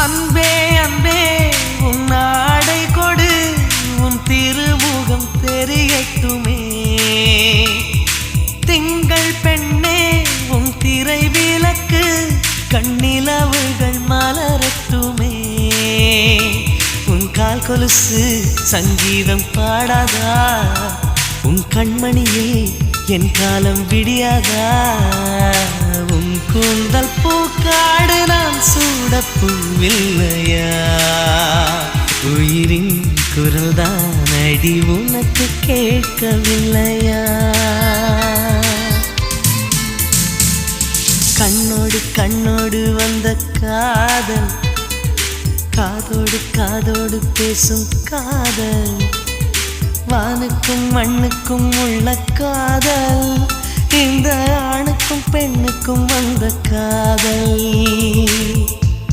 அன்பே அன்பே உன் ஆடை கொடு உன் திருமுகம் தெரியட்டுமே திங்கள் பெண்ணே உன் திரை விளக்கு கண்ணிலவுகள் மலரட்டுமே உன் கால் கொலுசு சங்கீதம் பாடாதா உன் கண்மணியே என் காலம் விடியாதா உன் கூந்தல் பூக்காடு நான் சூடப்பூவில்லையா உயிரின் குரல் தான் அடி உனக்கு கேட்கவில்லையா கண்ணோடு கண்ணோடு வந்த காதல் காதோடு காதோடு பேசும் காதல் வானுக்கும் மண்ணுக்கும் உள்ள காதல் இந்த ஆணுக்கும் பெண்ணுக்கும் வந்த காதல்